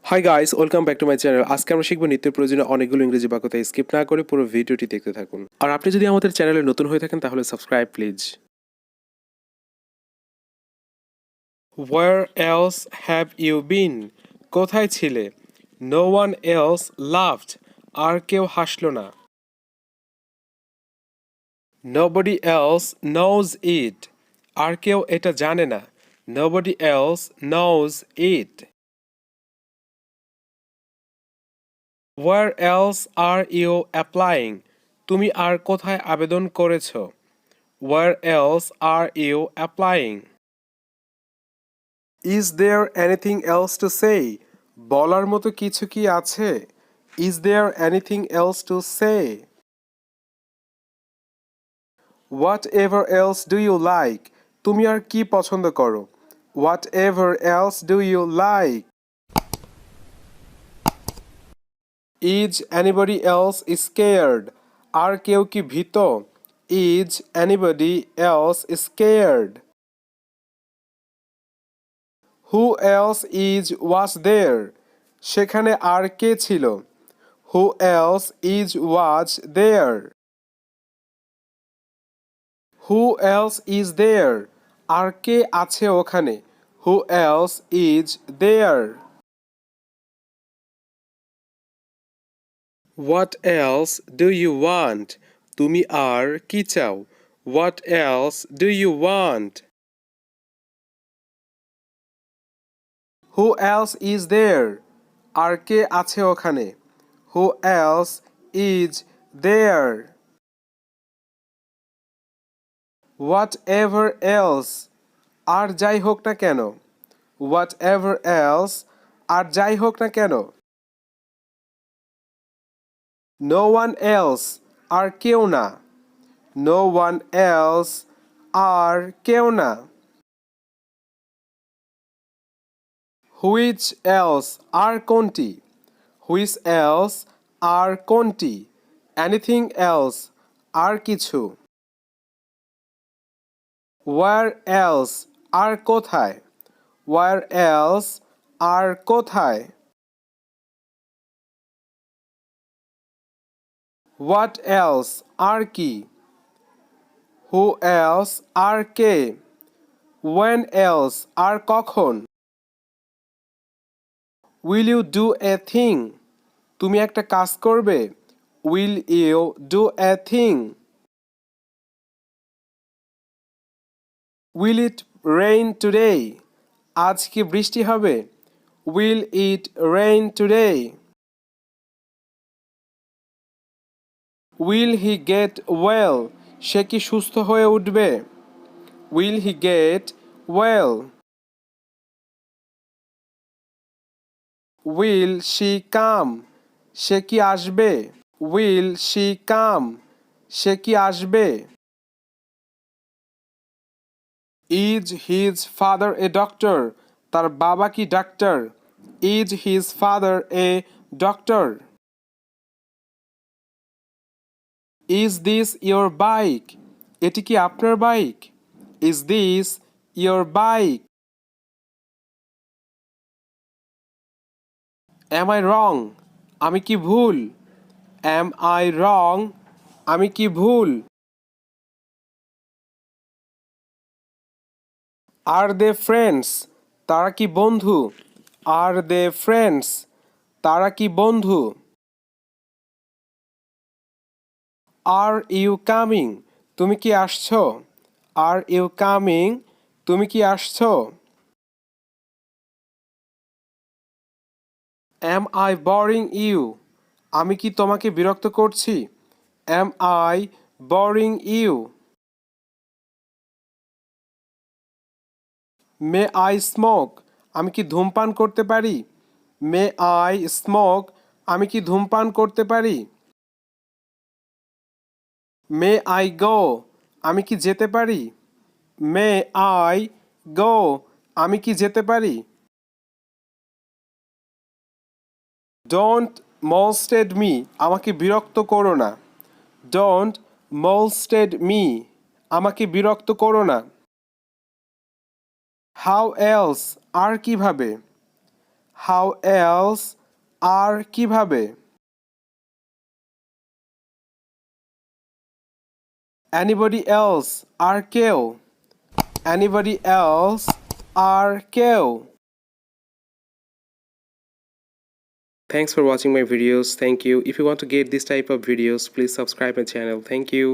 Hi guys, welcome back to my channel. আজকে আমরা শিখবো নিত্য প্রয়োজনীয় অনেকগুলো ইংরেজি বাক্য, তাই স্কিপ না করে পুরো ভিডিওটি দেখতে থাকুন। আর আপনি যদি আমাদের চ্যানেলে নতুন হয়ে থাকেন তাহলে subscribe please. Where else have you been? কোথায় ছিলে? No one else laughed. আর কেউ হাসলো না। Nobody else knows it. আর কেউ এটা জানে না। Nobody else knows it. Where else are you applying? তুমি আর কোথায় আবেদন করেছো? Where else are you applying? Is there anything else to say? বলার মতো কিছু কি আছে? Is there anything else to say? Whatever else do you like? তুমি আর কি পছন্দ করো? Whatever else do you like? Is anybody else scared? আর কেউ কি ভীত? Is anybody else scared? Who else was there? সেখানে আর কে ছিল? Who else was there? Who else is there? আর কে আছে ওখানে? Who else is there? What else do you want? তুমি আর কি চাও? What else do you want? Who else is there? আর কে আছে ওখানে? Who else is there? Whatever else, আর যাই হোক না কেন? Whatever else, আর যাই হোক না কেন? No one else, আর কেউ না। No one else, আর কেউ না। Which else, আর কোনটি? Which else, আর কোনটি? Anything else, আর কিছু। Where else, আর কোথায়? Where else, আর কোথায়? What else, আর কি? Who else, R K? When else, আর কখন? Will you do a thing? তুমি একটা কাজ করবে? Will you do a thing? Will it rain today? আজ কি বৃষ্টি হবে? Will it rain today? Will he get well? সে কি সুস্থ হয়ে উঠবে? Will he get well? Will she come? সে কি আসবে? Will she come? সে কি আসবে? Is his father a doctor? তার বাবা কি doctor? Is his father a doctor? Is this your bike? এটি কি আপনার bike? Is this your bike? Am I wrong? আমি কি ভুল? Am I wrong? আমি কি ভুল? Are they friends? তারা কি বন্ধু? Are they friends? তারা কি বন্ধু? Are you coming? তুমি কি আসছো? Are you coming? তুমি কি আসছো? Am I boring you? আমি কি তোমাকে বিরক্ত করছি? Am I boring you? May I smoke? আমি কি ধূমপান করতে পারি? May I smoke? আমি কি ধূমপান করতে পারি? May I go? আমি কি যেতে পারি? May I go? আমি কি যেতে পারি? Don't molest me. আমাকে বিরক্ত করো না। Don't molest me. আমাকে বিরক্ত করো না। How else? আর কিভাবে? How else আর কিভাবে? Anybody else আর কেউ? Anybody else আর কেউ? Thanks for watching my videos. Thank you. If you want to get this type of videos, please subscribe my channel. Thank you.